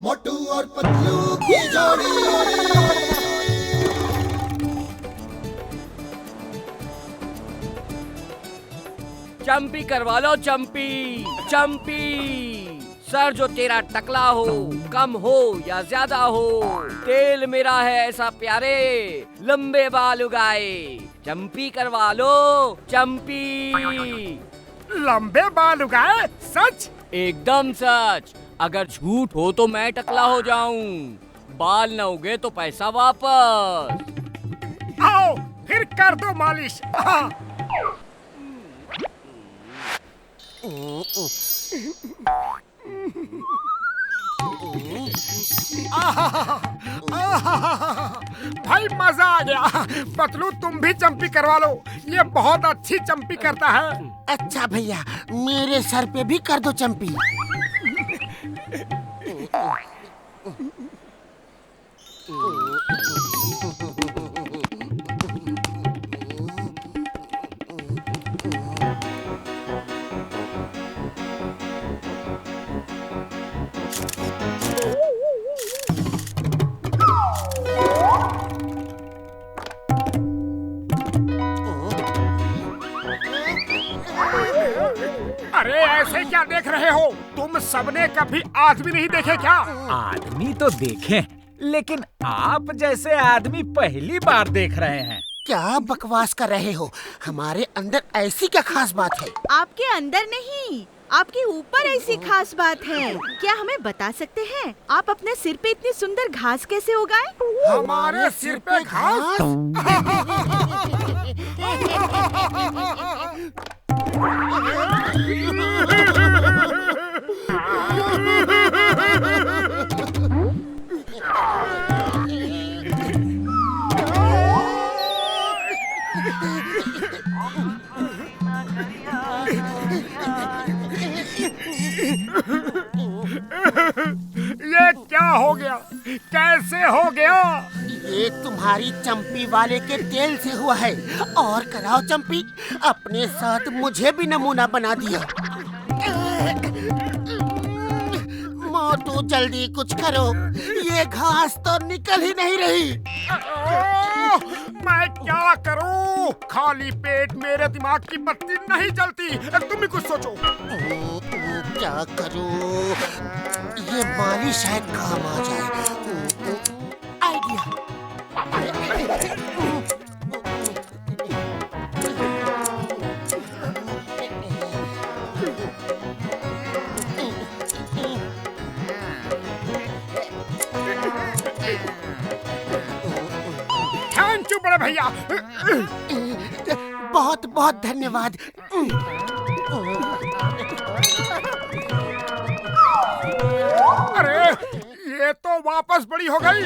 मोटू और पतलू की जोड़ी। चंपी करवा लो चंपी, चंपी। सर जो तेरा टकला हो, कम हो या ज्यादा हो, तेल मेरा है ऐसा प्यारे, लंबे बाल उगाए। चंपी करवा लो चंपी। लंबे बाल उगाए? सच? एकदम सच। अगर झूठ हो तो मैं टकला हो जाऊं, बाल न उगे तो पैसा वापस। आओ फिर कर दो मालिश। भाई मजा आ गया। पतलू तुम भी चंपी करवा लो, ये बहुत अच्छी चंपी करता है। अच्छा भैया, मेरे सर पे भी कर दो चंपी। अरे ऐसे क्या देख रहे हो? तुम सबने कभी आदमी नहीं देखे क्या? आदमी तो देखे, लेकिन आप जैसे आदमी पहली बार देख रहे हैं। क्या बकवास कर रहे हो? हमारे अंदर ऐसी क्या खास बात है? आपके अंदर नहीं, आपके ऊपर ऐसी खास बात है। क्या हमें बता सकते हैं आप अपने सिर पे इतनी सुंदर घास कैसे उगाए? हमारे सिर पे घास? ये क्या हो गया? कैसे हो गया? ये तुम्हारी चंपी वाले के तेल से हुआ है। और कराओ चंपी, अपने साथ मुझे भी नमूना बना दिया। मोटू जल्दी कुछ करो, ये घास तो निकल ही नहीं रही। मैं क्या करूं? खाली पेट मेरे दिमाग की बत्ती नहीं जलती। तुम भी कुछ सोचो। क्या करूं? ये मालिश शायद काम आ जाए। आइडिया। थैंक यू बड़े भैया। बहुत बहुत धन्यवाद। अरे ये तो वापस बड़ी हो गई।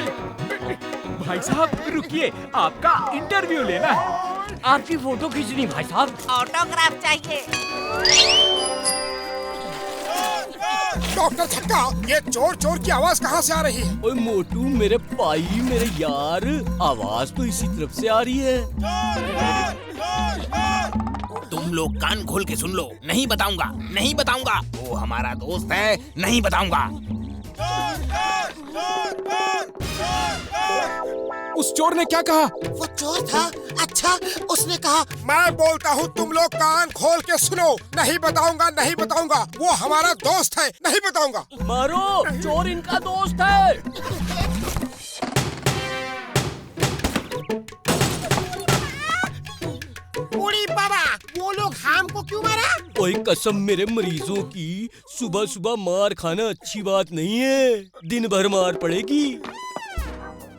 भाई साहब रुकिए, आपका इंटरव्यू लेना है। आपकी फोटो खींचनी भाई साहब। ऑटोग्राफ चाहिए। डॉक्टर छक्का, ये चोर चोर की आवाज कहाँ से आ रही है? ओए मोटू मेरे भाई, मेरे यार, आवाज तो इसी तरफ से आ रही है। तुम लोग कान खोल के सुन लो, नहीं बताऊंगा, नहीं बताऊंगा। वो हमारा दोस्त है, नहीं बताऊंगा। उस चोर ने क्या कहा? वो चोर था? अच्छा, उसने कहा मैं बोलता हूँ तुम लोग कान खोल के सुनो, नहीं बताऊंगा, नहीं बताऊंगा। वो हमारा दोस्त है, नहीं बताऊंगा। मारो, चोर इनका दोस्त है। उड़ी बाबा, वो लोग हमको क्यों मारा? ओए कसम मेरे मरीजों की, सुबह सुबह मार खाना अच्छी बात नहीं है, दिन भर मार पड़ेगी।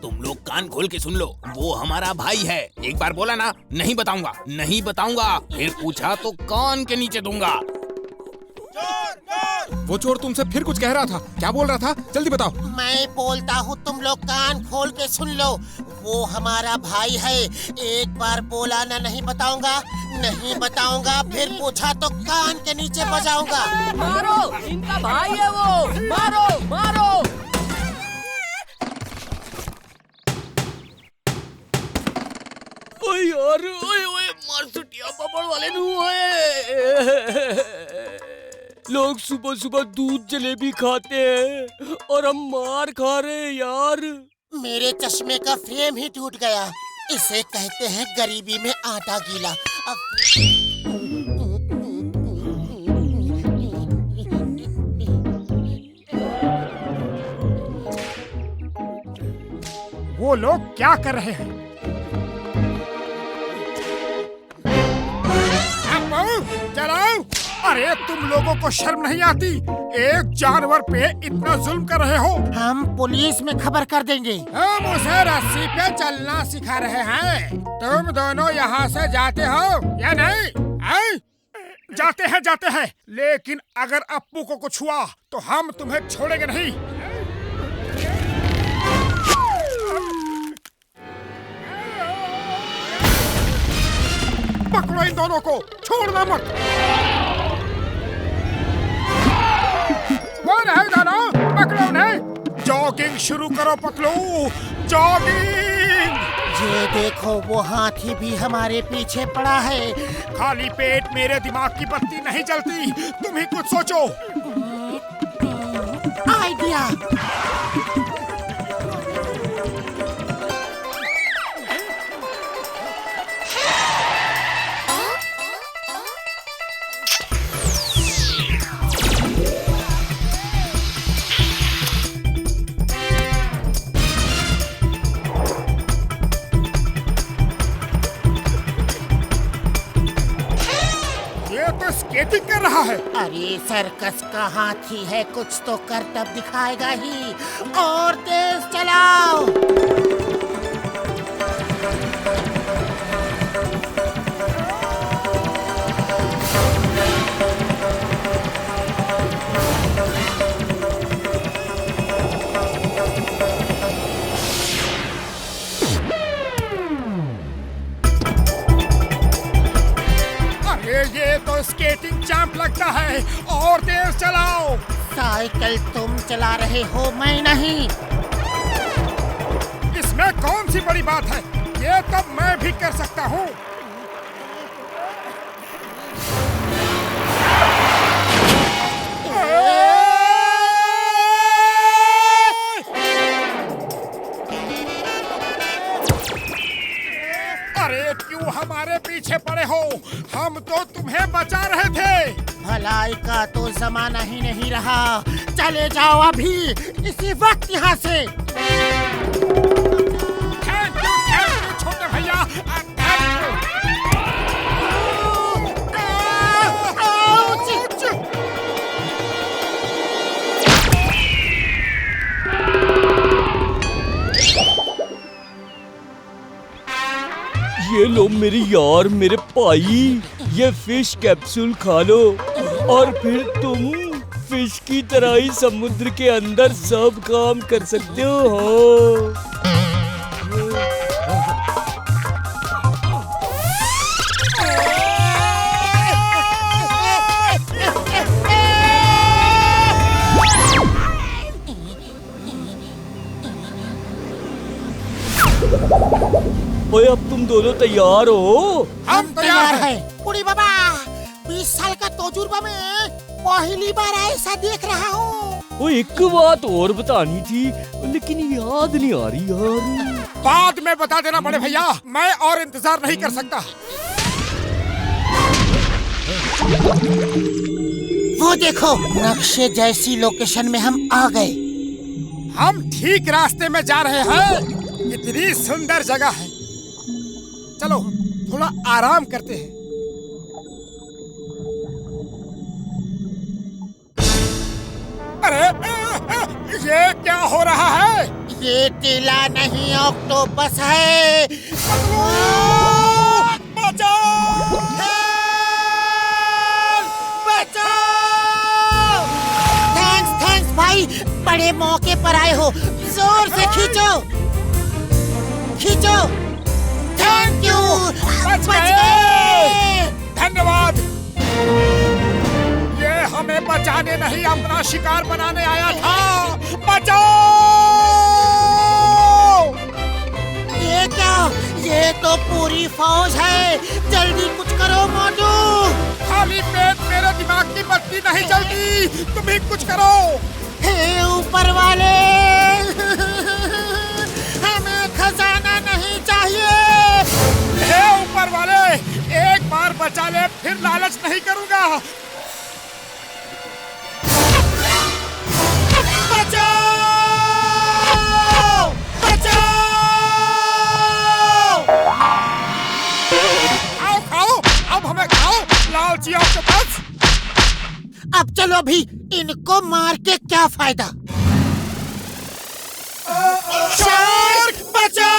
तुम लोग कान खोल के सुन लो, वो हमारा भाई है। एक बार बोला ना, नहीं बताऊंगा, नहीं बताऊंगा। फिर पूछा तो कान के नीचे दूंगा। वो चोर तुमसे फिर कुछ कह रहा था, क्या बोल रहा था? जल्दी बताओ। मैं बोलता हूँ तुम लोग कान खोल के सुन लो, वो हमारा भाई है। एक बार बोला ना, नहीं बताऊंगा, नहीं बताऊंगा। फिर पूछा तो कान के नीचे बजाऊंगा। मारो, इनका भाई है वो, मारो मारो। ओए यार, ओए ओए, मार सुटिया पापड़ वाले नु ओए। लोग सुबह सुबह दूध जलेबी खाते हैं और हम मार खा रहे हैं यार। मेरे चश्मे का फ्रेम ही टूट गया। इसे कहते हैं गरीबी में आटा गीला। वो लोग क्या कर रहे हैं? चलाओ! अरे तुम लोगों को शर्म नहीं आती? एक जानवर पे इतना जुल्म कर रहे हो। हम पुलिस में खबर कर देंगे। हम उसे रस्सी पे चलना सिखा रहे हैं। तुम दोनों यहाँ से जाते हो या नहीं? जाते हैं। लेकिन अगर अप्पू को कुछ हुआ तो हम तुम्हें छोड़ेंगे नहीं। पकड़ो इन दोनों को, छोड़ना मत। वो रहे दोनों, पकड़ो उन्हें। जॉगिंग शुरू करो पतलू, जॉगिंग। ये देखो वो हाथी भी हमारे पीछे पड़ा है। खाली पेट मेरे दिमाग की बत्ती नहीं जलती। तुम ही कुछ सोचो। आइडिया। स्केटिंग कर रहा है। अरे सर्कस का हाथी है, कुछ तो करतब दिखाएगा ही। और तेज चलाओ। ये तो स्केटिंग चैंप लगता है। और तेज चलाओ। साइकिल तुम चला रहे हो, मैं नहीं। इसमें कौन सी बड़ी बात है? ये तो मैं भी कर सकता हूँ। अरे क्यों हमारे पीछे पड़े हो? हम तो तुम्हें बचा रहे थे। भलाई का तो जमाना ही नहीं रहा। चले जाओ अभी, इसी वक्त यहाँ से। थैंक यू छोटे भैया। ये लो मेरे यार, मेरे भाई, ये फिश कैप्सूल खा लो और फिर तुम फिश की तरह ही समुद्र के अंदर सब काम कर सकते हो। ओए, अब तुम दोनों तैयार हो? हम तैयार हैं। बुढ़ी बाबा, 20 साल का तजुर्बा में पहली बार ऐसा देख रहा हूँ। वो एक बात और बतानी थी, लेकिन याद नहीं आ रही यार। बाद में बता देना बड़े भैया, मैं और इंतजार नहीं कर सकता। वो देखो, नक्शे जैसी लोकेशन में हम आ गए। हम ठीक रास्ते में जा रहे हैं। इतनी सुंदर जगह है। चलो थोड़ा आराम करते हैं। अरे ये क्या हो रहा है? ये टीला नहीं, ऑक्टोपस है। बचाओ! बचाओ! थैंक्स भाई, बड़े मौके पर आए हो। जोर से खींचो। Thank you. बच गए। धन्यवाद। ये हमें बचाने नहीं, अपना शिकार बनाने आया था। बचाओ! ये क्या? ये तो पूरी फौज है। जल्दी कुछ करो मोटू। खाली पेट में मेरे दिमाग की बत्ती नहीं जलती। तुम ही कुछ करो। हे ऊपर वाले, हमें खजाना नहीं चाहिए। हे ऊपर वाले, एक बार बचा ले, फिर लालच नहीं करूँगा। लालची ऑक्टोपस। अब चलो भी, इनको मार के क्या फायदा। शार्क बचाओ!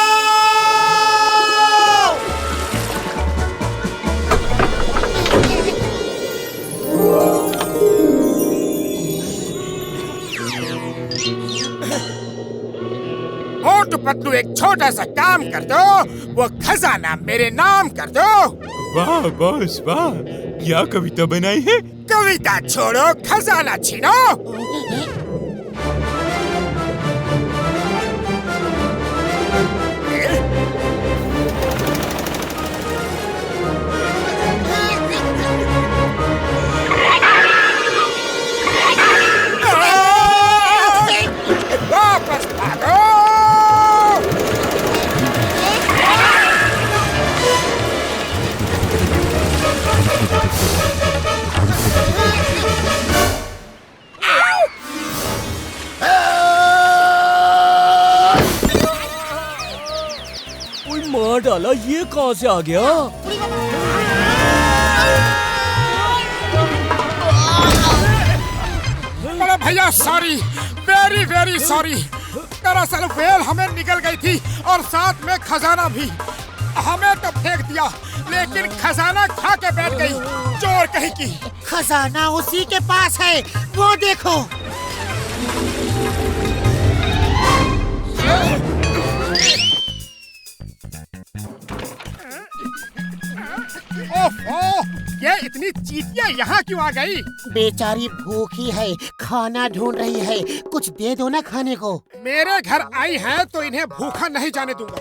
मोटू पतलू, एक छोटा सा काम कर दो, वो खजाना मेरे नाम कर दो। वाह बॉस वाह, क्या कविता बनाई है? कविता छोड़ो, खजाना छीनो। वापस भागो। कोई मार डाला, ये कहाँ से आ गया? बड़ा भैया सॉरी, वेरी वेरी सॉरी। दरअसल वेल हमें निकल गई थी और साथ में खजाना भी। हमें तो फेंक दिया, लेकिन खजाना खा के बैठ गई, चोर कहीं की। खजाना उसी के पास है, वो देखो। ओफो, ये इतनी चींटियां यहाँ क्यों आ गई? बेचारी भूखी है, खाना ढूंढ रही है, कुछ दे दो ना खाने को। मेरे घर आई हैं तो इन्हें भूखा नहीं जाने दूंगा।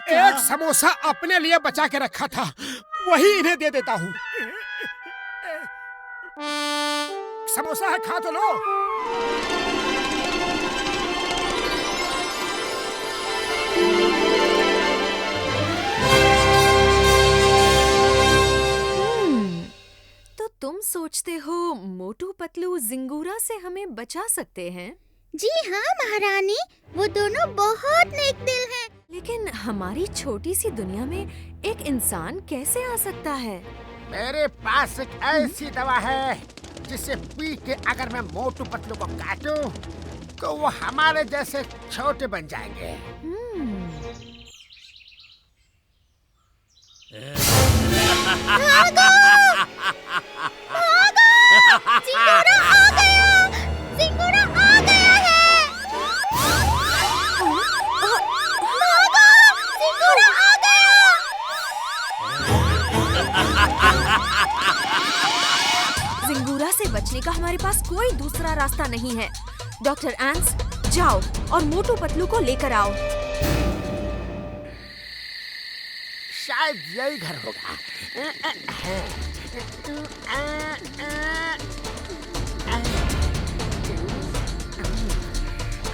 एक समोसा अपने लिए बचा के रखा था, वही इन्हें दे देता हूँ। समोसा है, खा तो लो। तो तुम सोचते हो मोटू पतलू जिंगूरा से हमें बचा सकते हैं? जी हाँ महारानी, वो दोनों बहुत नेक दिल हैं। लेकिन हमारी छोटी सी दुनिया में एक इंसान कैसे आ सकता है? मेरे पास एक ऐसी दवा है जिसे पी के अगर मैं मोटू पतलू को काटूं तो वो हमारे जैसे छोटे बन जाएंगे। भागो! भागो! सिंगूरा आ गया! सिंगूरा आ गया है! भागो! सिंगूरा आ गया! जिंगूरा से बचने का हमारे पास कोई दूसरा रास्ता नहीं है। डॉक्टर एंस, जाओ और मोटू पतलू को लेकर आओ। शायद यही घर होगा।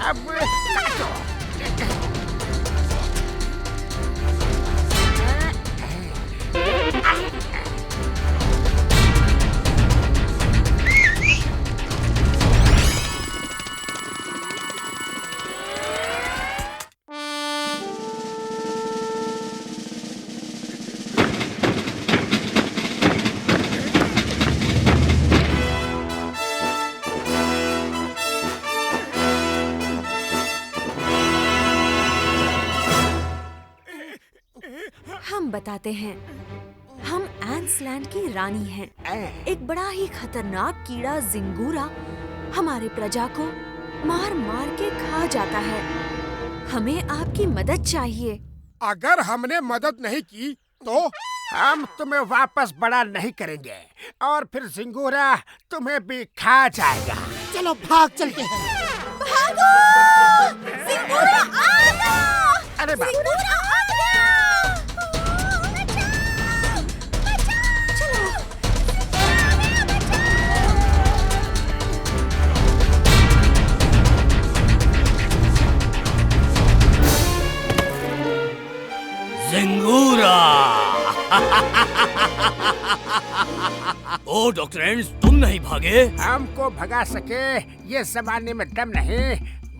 अब काटो। हम बताते हैं, हम एंसलैंड की रानी हैं। एक बड़ा ही खतरनाक कीड़ा जिंगूरा हमारे प्रजा को मार मार के खा जाता है। हमें आपकी मदद चाहिए। अगर हमने मदद नहीं की तो हम तुम्हें वापस बड़ा नहीं करेंगे और फिर जिंगूरा तुम्हें भी खा जाएगा। चलो भाग चलते हैं। भागो! सिंगूरा आ गया! अरे बाप! सिंगूरा आ गया! बचाओ! बचाओ! ओ डॉक्टर एंड्स, तुम नहीं भागे? हमको भगा सके ये जमाने में दम नहीं।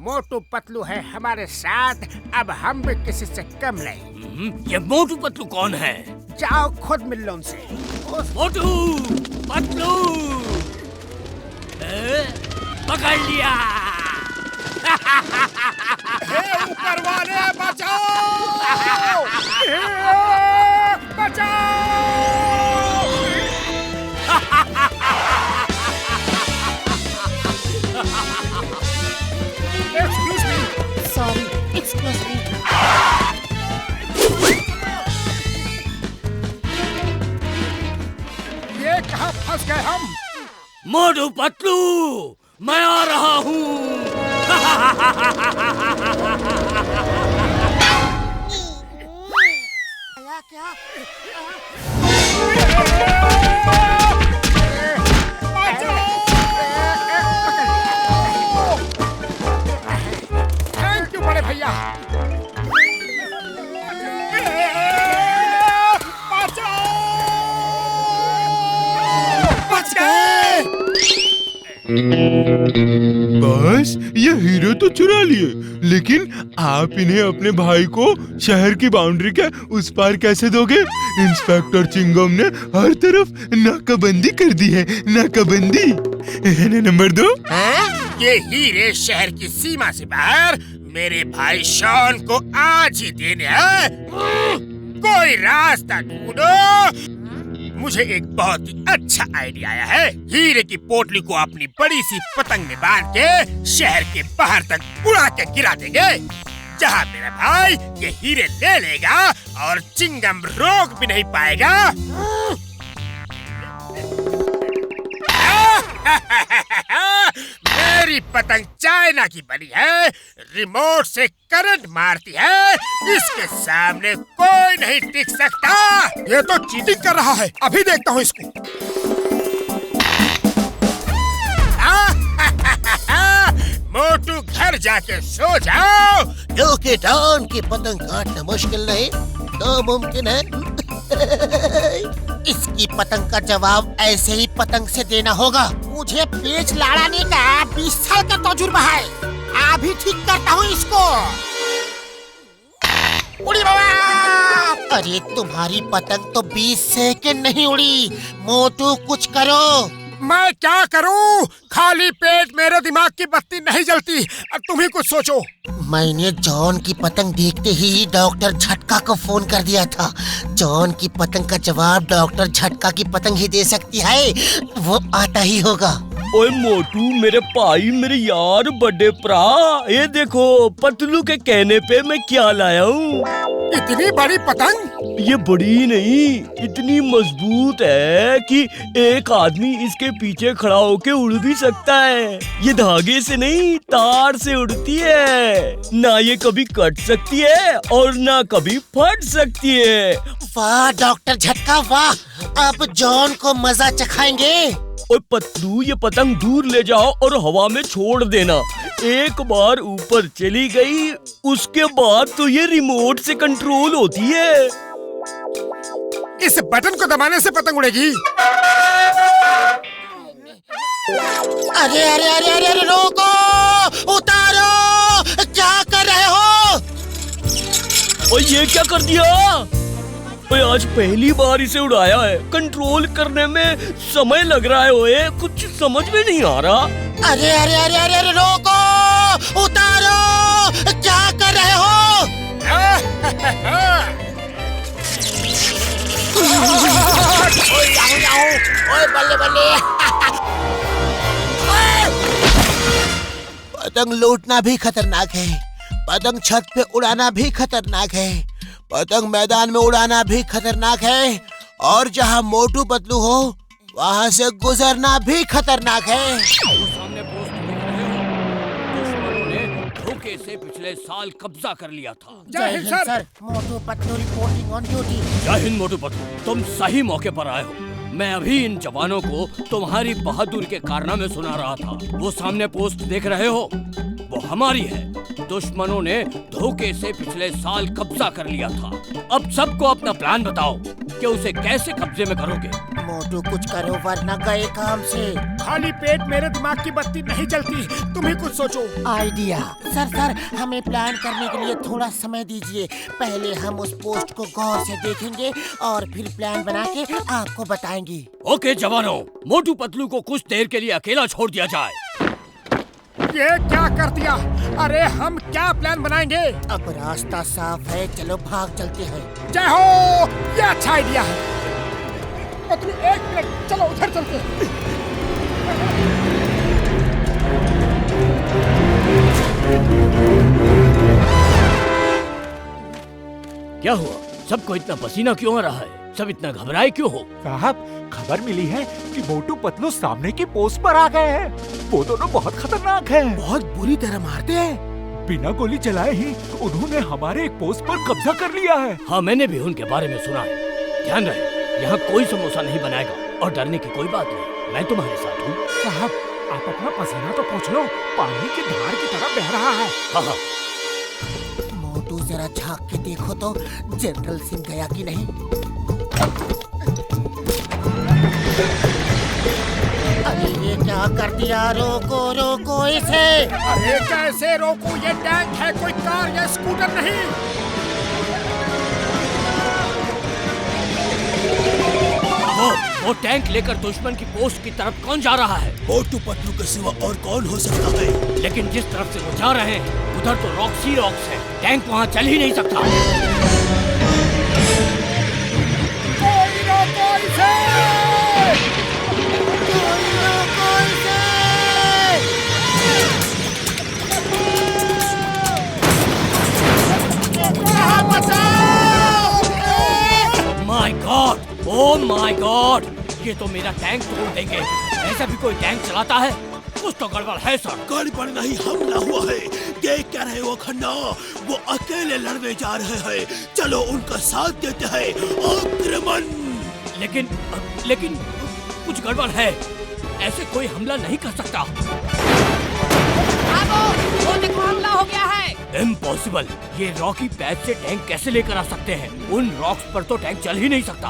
मोटू पतलू है हमारे साथ, अब हम भी किसी से कम नहीं। ये मोटू पतलू कौन है? जाओ खुद मिल लो उनसे। मोटू पतलू पकड़ लिया। ऊपर वाले बचाओ! बचाओ! Excuse me. Sorry, excuse me. ये कहाँ फंस गए हम? मोटू पतलू, मैं आ रहा हूँ। थैंक यू बड़े भैया। बच गए। बस ये हीरो तो चुरा लिए, लेकिन आप इन्हें अपने भाई को शहर की बाउंड्री के उस पार कैसे दोगे? इंस्पेक्टर चिंगम ने हर तरफ नाकाबंदी कर दी है, नाकाबंदी। नंबर 2, ये हीरे शहर की सीमा से बाहर मेरे भाई शॉन को आज ही देने हैं। कोई रास्ता ढूंढो। मुझे एक बहुत ही अच्छा आइडिया आया है। हीरे की पोटली को अपनी बड़ी सी पतंग में बांध के शहर के बाहर तक उड़ा के गिरा देंगे, जहाँ मेरा भाई ये हीरे ले लेगा और चिंगम रोक भी नहीं पाएगा। मेरी पतंग चाइना की बनी है, रिमोट से करंट मारती है, इसके सामने कोई नहीं टिक सकता। ये तो चीटिंग कर रहा है, अभी देखता हूँ इसको। मोटू घर जाके सो जाओ। क्योंकि डॉन की पतंग काटना मुश्किल नहीं तो मुमकिन है। इसकी पतंग का जवाब ऐसे ही पतंग से देना होगा। मुझे पेच लड़ाने का 20 साल का तजुर्बा है। अभी ठीक करता हूँ इसको। उड़ी बाबा! अरे तुम्हारी पतंग तो 20 सेकंड नहीं उड़ी। मोटू कुछ करो। मैं क्या करूं? खाली पेट मेरे दिमाग की बत्ती नहीं जलती। अब तुम ही कुछ सोचो। मैंने जॉन की पतंग देखते ही डॉक्टर झटका को फोन कर दिया था। जॉन की पतंग का जवाब डॉक्टर झटका की पतंग ही दे सकती है। वो आता ही होगा। ओए मोटू, मेरे भाई, मेरे यार, बड़े भरा, ये देखो पतलू के कहने पे मैं क्या लाया हूँ। इतनी बड़ी पतंग? ये बड़ी नहीं, इतनी मजबूत है कि एक आदमी इसके पीछे खड़ा होके उड़ भी सकता है। ये धागे से नहीं, तार से उड़ती है। ना ये कभी कट सकती है और ना कभी फट सकती है। वाह डॉक्टर झटका वाह! अब जॉन को मजा चखाएंगे। ओए पतलू, ये पतंग दूर ले जाओ और हवा में छोड़ देना। एक बार ऊपर चली गई, उसके बाद तो ये रिमोट से कंट्रोल होती है। इस बटन को दबाने से पतंग उड़ेगी। अरे अरे अरे अरे अरे रोको! उतारो! क्या कर रहे हो? ओए ये क्या कर दिया? ओए आज पहली बार इसे उड़ाया है, कंट्रोल करने में समय लग रहा है। ओए कुछ समझ में नहीं आ रहा। अरे अरे अरे अरे अरे रोको! उतारो! क्या कर रहे हो? ओए बल्ले बल्ले! पतंग लूटना भी खतरनाक है, पतंग छत पे उड़ाना भी खतरनाक है, पतंग मैदान में उड़ाना भी खतरनाक है, और जहाँ मोटू पतलू हो वहाँ से गुजरना भी खतरनाक है। सामने पोस्ट देख रहे हो? दुश्मनों ने धोखे से पिछले साल कब्जा कर लिया था। जय Hind sir. Motu Patlu reporting on duty. जय हिंद मोटू पतलू, तुम सही मौके पर आए हो। मैं अभी इन जवानों को तुम्हारी बहादुरी के कारनामे सुना रहा था। वो सामने पोस्ट देख रहे हो, वो हमारी है। दुश्मनों ने धोखे से पिछले साल कब्जा कर लिया था। अब सबको अपना प्लान बताओ कि उसे कैसे कब्जे में करोगे। मोटू कुछ करो वरना गए काम से। खाली पेट मेरे दिमाग की बत्ती नहीं जलती, तुम ही कुछ सोचो। आइडिया। सर हमें प्लान करने के लिए थोड़ा समय दीजिए। पहले हम उस पोस्ट को गौर से देखेंगे और फिर प्लान बना के आपको बताएंगे। ओके जवानों, मोटू पतलू को कुछ देर के लिए अकेला छोड़ दिया जाए। ये क्या कर दिया? अरे हम क्या प्लान बनाएंगे? अब रास्ता साफ है, चलो भाग चलते हैं। जय हो, ये अच्छा आइडिया है। पतलू एक मिनट, चलो उधर चलते हैं। क्या हुआ? सबको इतना पसीना क्यों आ रहा है? सब इतना घबराए क्यों हो? साहब, खबर मिली है कि मोटू पतलू सामने की पोस्ट पर आ गए हैं। वो दोनों बहुत खतरनाक हैं। बहुत बुरी तरह मारते हैं। बिना गोली चलाए ही उन्होंने हमारे एक पोस्ट पर कब्जा कर लिया है। हाँ, मैंने भी उनके बारे में सुना है। ध्यान रहे, यहाँ कोई समोसा नहीं बनाएगा और डरने की कोई बात नहीं। मैं तुम्हारे साथ हूँ। साहब, आप अपना पसीना तो पोंछ लो, पानी की धार की तरह बह रहा है। हाँ। मोटू जरा झांक के देखो तो जनरल सिंह गया कि नहीं। अरे ये क्या कर दिया? रोको इसे। अरे कैसे रोकूं? ये टैंक है, कोई कार या स्कूटर नहीं। वो टैंक लेकर दुश्मन की पोस्ट की तरफ कौन जा रहा है? मोटू पतलू के सिवा और कौन हो सकता है? लेकिन जिस तरफ से वो जा रहे हैं उधर तो रॉक्स ही रॉक्स है। टैंक वहाँ चल ही नहीं सकता। कोई रोको इसे! My God, oh my God, ये तो मेरा टैंक तोड़ देंगे। ऐसा भी कोई टैंक चलाता है? कुछ तो गड़बड़ है सर। गड़बड़ नहीं, हमला हुआ है। देख क्या रहे हो खन्ना? वो अकेले लड़ने जा रहे हैं। चलो उनका साथ देते हैं। आक्रमण! लेकिन कुछ गड़बड़ है। ऐसे कोई हमला नहीं कर सकता। वो देखो, हमला हो गया है। इम्पॉसिबल। ये रॉकी पैच से टैंक कैसे लेकर आ सकते हैं? उन रॉक्स पर तो टैंक चल ही नहीं सकता।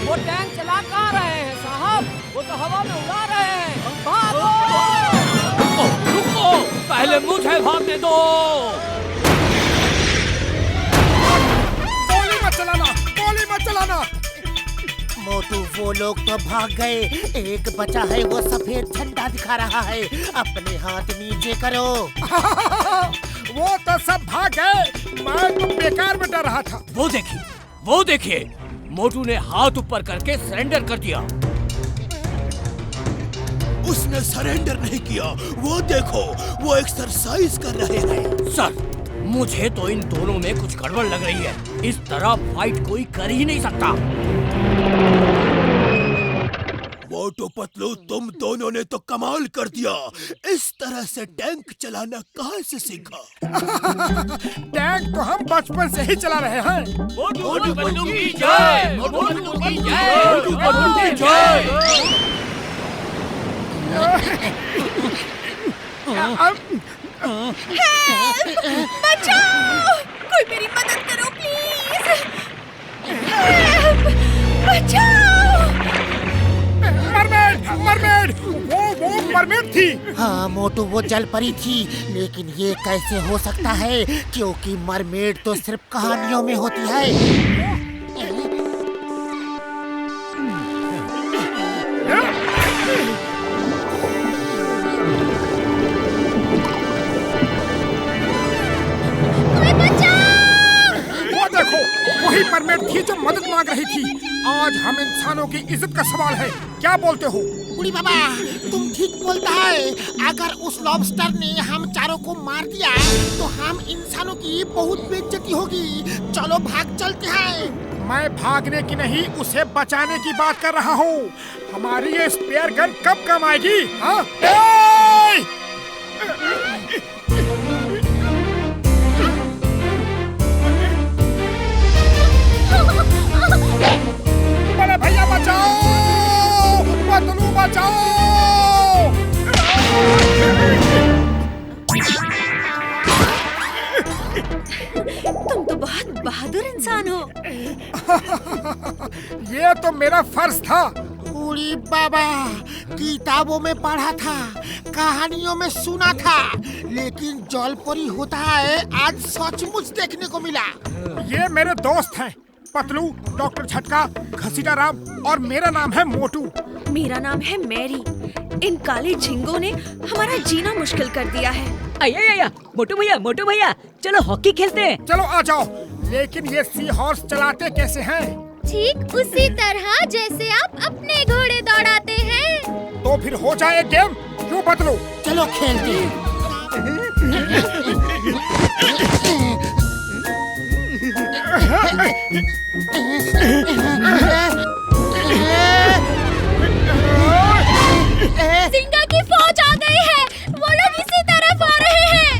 वो टैंक चला कहाँ रहे हैं साहब? वो तो हवा में उड़ा रहे हैं। भागो! रुको, पहले मुझे भागने दो। गोली मत चलाना, गोली मत चलाना। मोटू, वो लोग तो भाग गए। एक बचा है, वो सफेद झंडा दिखा रहा है। अपने हाथ नीचे करो। वो तो सब भाग गए, मैं तो बेकार में डर रहा था। वो देखिए, मोटू ने हाथ ऊपर करके सरेंडर कर दिया। उसने सरेंडर नहीं किया, वो देखो, वो एक्सरसाइज कर रहे हैं। सर, मुझे तो इन दोनों में कुछ गड़बड़ लग रही है। इस तरह फाइट कोई कर ही नहीं सकता। मोटू पतलू, तुम दोनों ने तो कमाल कर दिया। इस तरह से टैंक चलाना कहाँ से सीखा? टैंक तो हम बचपन से ही चला रहे हैं। मोटू पतलू की जय! मोटू पतलू की जय! मोटू पतलू की जय! बचाओ! कोई मेरी मदद करो प्लीज! बचाओ! मरमेड! वो मरमेड थी। हाँ मोटू, वो जल परी थी। लेकिन ये कैसे हो सकता है? क्योंकि मरमेड तो सिर्फ कहानियों में होती है। वही मरमेड थी जो मदद मांग रही थी। आज हम इंसानों की इज्जत का सवाल है, क्या बोलते हो? बुढ़ी बाबा, तुम ठीक बोलता है। अगर उस लॉबस्टर ने हम चारों को मार दिया तो हम इंसानों की बहुत बेइज्जती होगी। चलो भाग चलते हैं। मैं भागने की नहीं, उसे बचाने की बात कर रहा हूँ। हमारी ये स्पेयर गन कब काम आएगी? हाँ? बड़े भैया बचाओ! पतलू बचाओ! तुम तो बहुत बहादुर इंसान हो। ये तो मेरा फर्ज था। उड़ी बाबा, किताबों में पढ़ा था, कहानियों में सुना था, लेकिन जलपरी होता है आज सचमुच देखने को मिला। ये मेरे दोस्त हैं, पतलू, डॉक्टर झटका, घसीटा राम और मेरा नाम है मोटू। मेरा नाम है मैरी। इन काले झिंगों ने हमारा जीना मुश्किल कर दिया है। आया मोटू भैया चलो हॉकी खेलते हैं। चलो आ जाओ। लेकिन ये सी हॉर्स चलाते कैसे हैं? ठीक उसी तरह जैसे आप अपने घोड़े दौड़ाते हैं। तो फिर हो जाए गेम, क्यों पतलू? चलो खेलते हैं। सिंगा की फौज आ गई है, वो लोग इसी तरफ आ रहे हैं।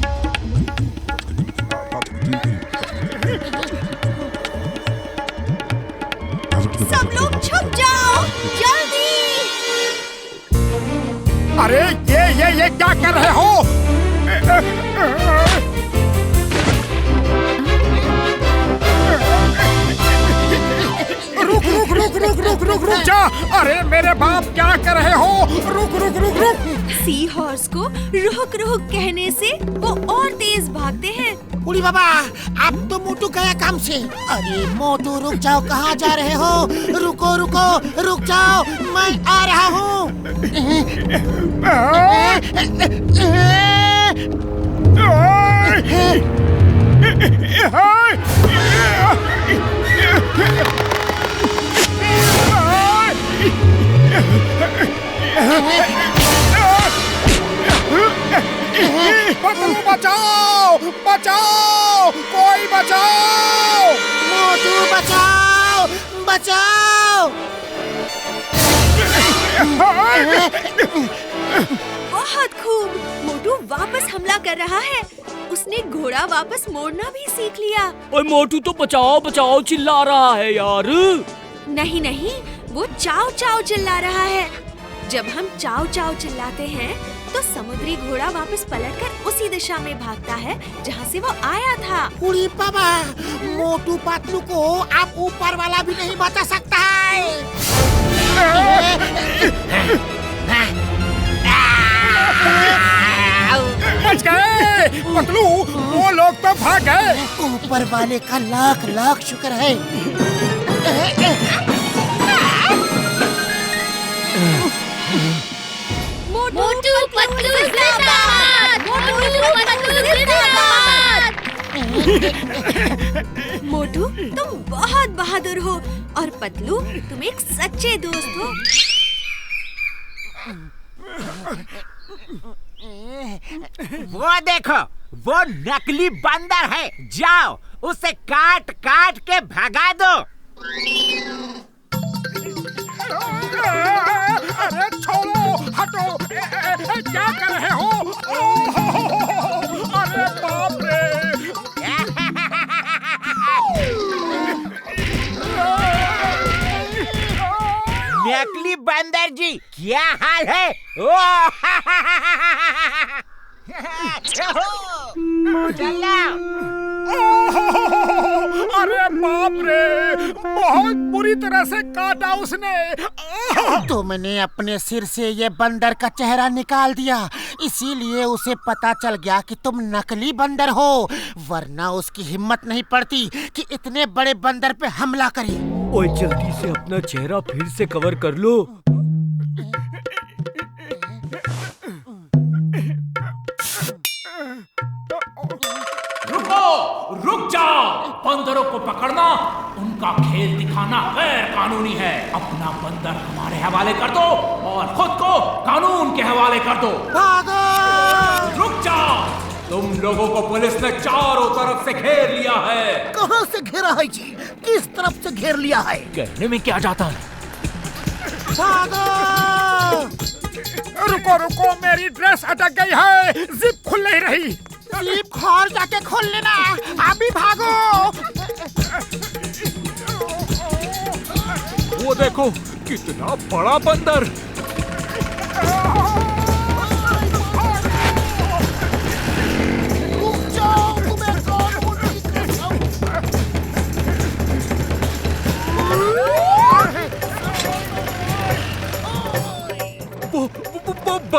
सब लोग छुप जाओ, जल्दी! अरे ये क्या कर रहे हो? रुक जा! अरे मेरे बाप क्या कर रहे हो? रुक! सी हॉर्स को रुक कहने से वो और तेज भागते हैं। उड़ी बाबा, अब तो मोटू गया काम से। अरे मोटू रुक जाओ, कहाँ जा रहे हो? रुको, रुक जाओ, मैं आ रहा हूँ। पतलू बचाओ! कोई बचाओ! मोटू बचाओ! बहुत खूब। मोटू वापस हमला कर रहा है। उसने घोड़ा वापस मोड़ना भी सीख लिया। ओए मोटू तो बचाओ चिल्ला रहा है यार। नहीं, वो चाव चिल्ला रहा है। जब हम चाव चिल्लाते हैं तो समुद्री घोड़ा वापस पलटकर उसी दिशा में भागता है जहाँ से वो आया था। उड़ी बाबा, मोटू पतलू को आप ऊपर वाला भी नहीं बचा सकता है। बच गए! पतलू, वो लोग तो भाग गए। ऊपर वाले का लाख शुक्र है। मोटू पतलू जिंदाबाद! मोटू, तुम बहुत बहादुर हो और पतलू, तुम एक सच्चे दोस्त हो। वो देखो, वो नकली बंदर है। जाओ उसे काट के भगा दो। अरे छोड़ो, हटो! क्या कर रहे हो? अरे बाप रे! नकली बंदर जी, क्या हाल है? अरे बाप रे! बहुत बुरी तरह से काटा उसने। तुमने अपने सिर से ये बंदर का चेहरा निकाल दिया, इसीलिए उसे पता चल गया कि तुम नकली बंदर हो, वरना उसकी हिम्मत नहीं पड़ती कि इतने बड़े बंदर पे हमला करे। ओए जल्दी से अपना चेहरा फिर से कवर कर लो। रुक जाओ! बंदरों को पकड़ना, उनका खेल दिखाना गैर कानूनी है। अपना बंदर हमारे हवाले कर दो और खुद को कानून के हवाले कर दो। भागो! रुक जाओ! तुम लोगों को पुलिस ने चारों तरफ से घेर लिया है। कहाँ से घेरा है जी? किस तरफ से घेर लिया है? कहने में क्या जाता है? भागो! रुको, मेरी ड्रेस अटक गई है, जिप खुल नहीं रही। जिप खोल जाके खोल लेना, अभी भागो! वो देखो, कितना बड़ा बंदर!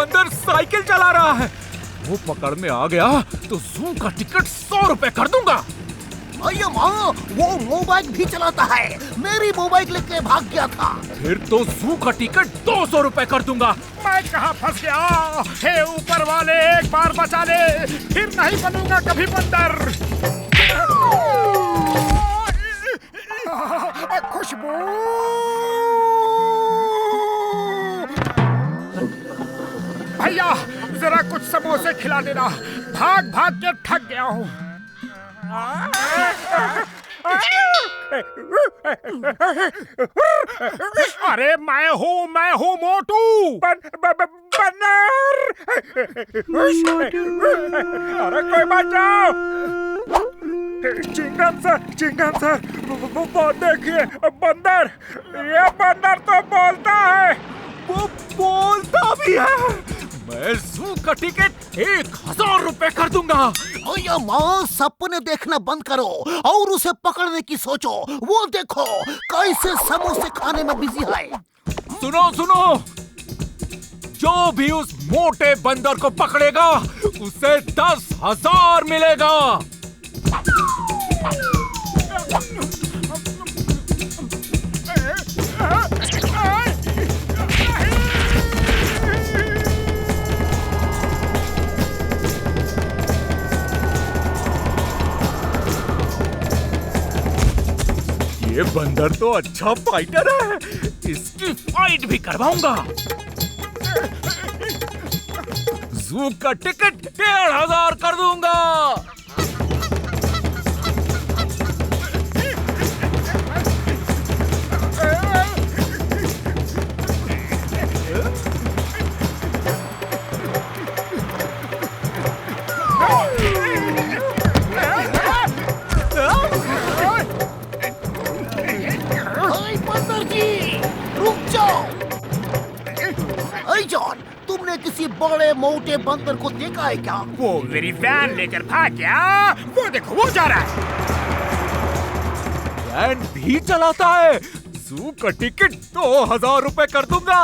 बंदर साइकिल चला रहा है। वो पकड़ में आ गया तो जू का टिकट 100 रुपए कर दूंगा। भैया माँ, वो मोबाइल भी चलाता है, मेरी मोबाइल लेके भाग गया था। फिर तो जू का टिकट 200 रुपए कर दूंगा। मैं कहाँ फंस गया? हे ऊपर वाले, एक बार बचा ले, फिर नहीं बनूंगा कभी बंदर। खुशबू, भैया जरा कुछ समोसे खिला देना, भाग भाग के थक गया हूँ। अरे मैं हूँ मोटू बंदर। अरे कोई बचाओ। चिंगम सर, वो देखिए बंदर, ये बंदर तो बोलता है। वो बोलता भी है। मैं जू का टिकट 1000 रुपए कर दूंगा। भैया माँ, सपने देखना बंद करो और उसे पकड़ने की सोचो। वो देखो कैसे समोसे खाने में बिजी है। सुनो, जो भी उस मोटे बंदर को पकड़ेगा उसे 10,000 मिलेगा। ये बंदर तो अच्छा फाइटर है, इसकी फाइट भी करवाऊंगा। जू का टिकट 1500 कर दूंगा। जॉन, तुमने किसी बड़े मोटे बंदर को देखा है क्या? वो मेरी वैन लेकर भाग गया। वो देखो, वो जा रहा है। वैन भी चलाता है। जू का टिकट 2000 रुपए कर दूंगा।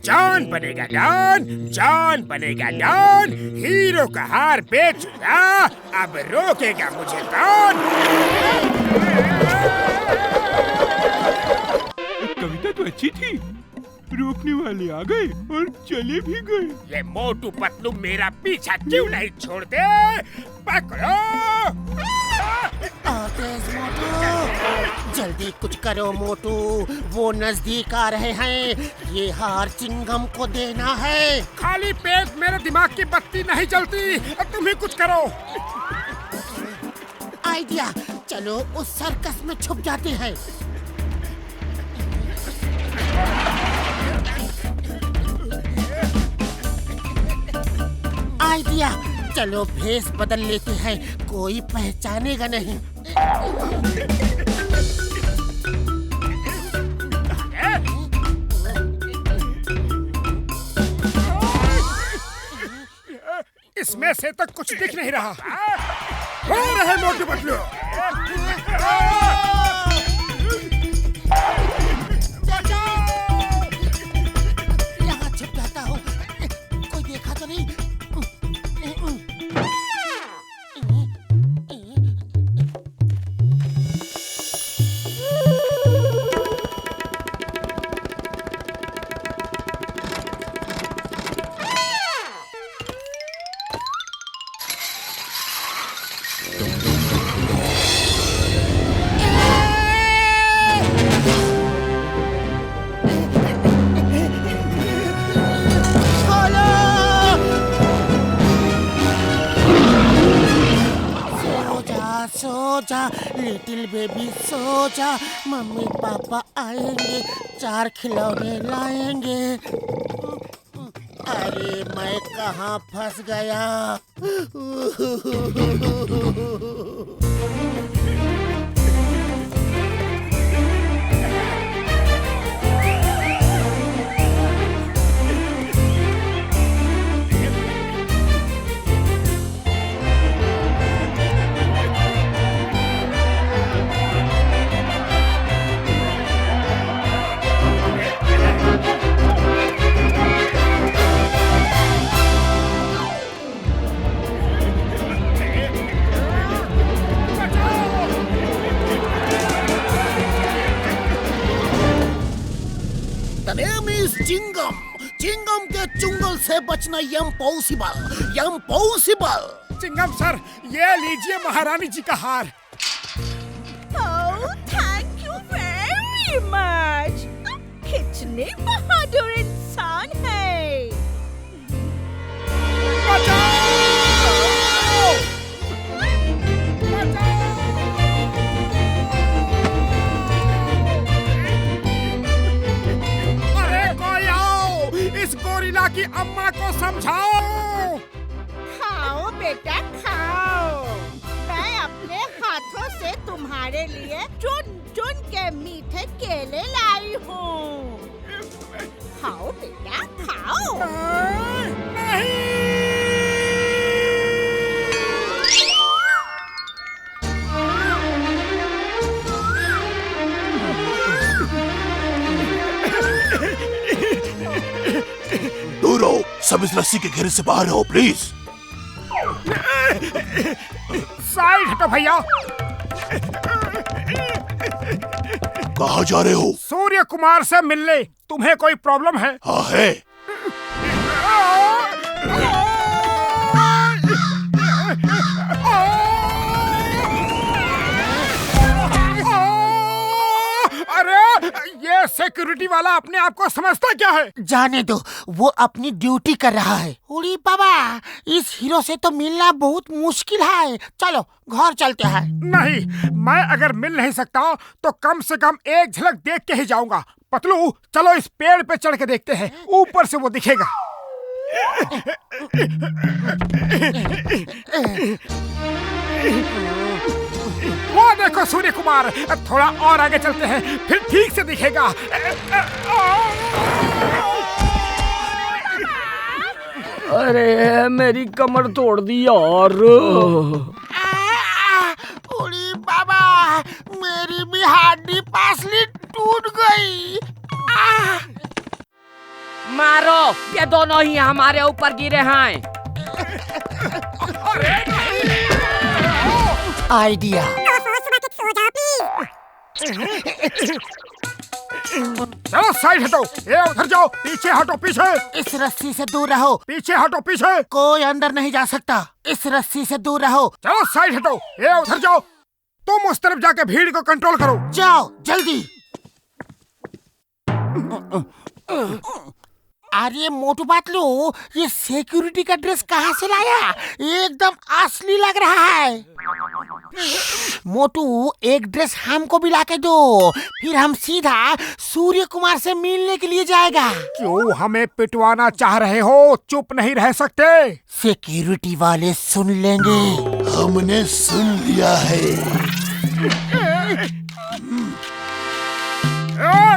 जॉन बनेगा डॉन, हीरो का हार बेचूंगा, अब रोकेगा मुझे कौन? कविता तो अच्छी थी, रोकने वाले आ गए और चले भी गए। ये मोटू पतलू मेरा पीछा क्यों नहीं छोड़ते? पकड़ो! जल्दी कुछ करो मोटू, वो नजदीक आ रहे हैं। ये हार चिंगम को देना है। खाली पेट मेरे दिमाग की बत्ती नहीं जलती, तुम ही कुछ करो। आइडिया, चलो उस सर्कस में छुप जाते हैं। आइडिया, चलो भेस बदल लेते हैं, कोई पहचानेगा नहीं। इसमें से तो कुछ दिख नहीं रहा। हो रहे मोटू पतलू। यहाँ छिप जाता हूँ, कोई देखा तो नहीं। सो जा लिटिल बेबी, सो जा। मम्मी पापा आएंगे, 4 खिलौने लाएंगे। अरे मैं कहाँ फंस गया? द नेम इज चिंगम। चिंगम के चुंगल से बचना इम्पॉसिबल। चिंगम सर, ये लीजिए महारानी जी का हार। Oh, thank you very much. कितने बहादुर इंसान है। अरे कोई आओ, इस गोरिल्ला की अम्मा को समझाओ। खाओ बेटा खाओ, मैं अपने हाथों से तुम्हारे लिए चुन चुन के मीठे केले लाई हूँ। खाओ बेटा खाओ। दूर रहो, सब इस रस्सी के घेरे से बाहर रहो प्लीज। साइड हटो भैया। कहाँ जा रहे हो? सूर्य कुमार से मिलने। तुम्हें कोई प्रॉब्लम है? हाँ है। अरे ये सिक्योरिटी वाला अपने आप को समझता क्या है? जाने दो, वो अपनी ड्यूटी कर रहा है। उड़ी बाबा, इस हीरो से तो मिलना बहुत मुश्किल है। चलो घर चलते हैं। नहीं, मैं अगर मिल नहीं सकता तो कम से कम एक झलक देख के ही जाऊंगा। पतलू, चलो इस पेड़ पे चढ़ के देखते हैं, ऊपर से वो दिखेगा। वो देखो सूर्य कुमार, थोड़ा और आगे चलते हैं, फिर ठीक से दिखेगा। अरे मेरी कमर तोड़ दी यार। उड़ी बाबा, मेरी भी हड्डी पसली टूट गई। मारो, ये दोनों ही हमारे ऊपर गिरे हैं। आइडिया। चलो साइड हटो, ये उधर जाओ, पीछे हटो, पीछे। इस रस्सी से दूर रहो। पीछे हटो, पीछे। कोई अंदर नहीं जा सकता, इस रस्सी से दूर रहो। चलो साइड हटो, ये उधर जाओ। तुम उस तरफ जाके भीड़ को कंट्रोल करो। जाओ जल्दी। अरे मोटू पतलू, ये सिक्योरिटी का ड्रेस कहाँ से लाया? एकदम असली लग रहा है। मोटू, एक ड्रेस हमको भी लाके दो, फिर हम सीधा सूर्य कुमार से मिलने के लिए जाएगा। क्यों हमें पिटवाना चाह रहे हो? चुप नहीं रह सकते। सिक्योरिटी वाले सुन लेंगे। हमने सुन लिया है।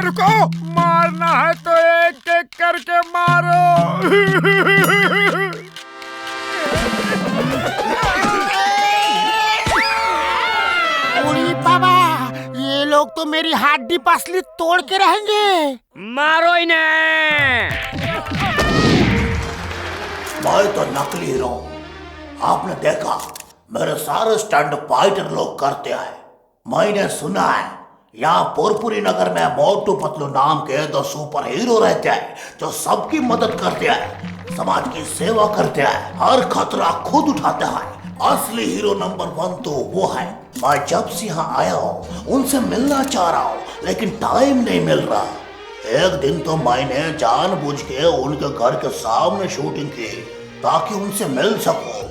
रुको, मारना है तो एक एक करके मारो। उड़ी बाबा, ये लोग तो मेरी हड्डी पसली तोड़ के रहेंगे। मारो इन्हें। मैं तो नकली हीरो। आपने देखा, मेरे सारे स्टंट फाइटर लोग करते हैं। मैंने सुना है यहाँ पुरपुरी नगर में मोटू पतलू नाम के 2 सुपर हीरो रहते हैं, जो सबकी मदद करते हैं, समाज की सेवा करते हैं, हर खतरा खुद उठाते हैं। असली हीरो नंबर 1 तो वो है। मैं जब से यहाँ आया हूँ उनसे मिलना चाह रहा हूँ, लेकिन टाइम नहीं मिल रहा। एक दिन तो मैंने जानबूझ के उनके घर के सामने शूटिंग की ताकि उनसे मिल सकूं,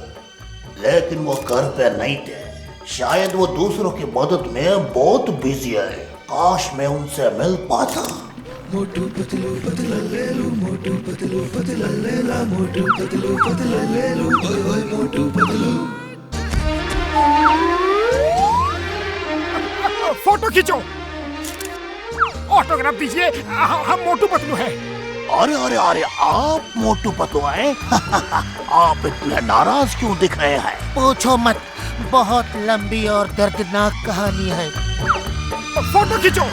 लेकिन वो घर पे नहीं थे। शायद वो दूसरों की मदद में बहुत बिजी है। काश मैं उनसे मिल पाता। मोटू पतलू पतलल्लेलू, मोटू पतलू पतलल्लेला, मोटू पतलू पतलल्लेलू, ओए ओए मोटू पतलू। फोटो खींचो, ऑटोग्राफ दीजिए, हम मोटू पतलू हैं। अरे अरे अरे, आप मोटू पतलू हैं? आप इतने नाराज क्यों दिख रहे हैं? पूछो मत, बहुत लंबी और दर्दनाक कहानी है। फोटो खींचो।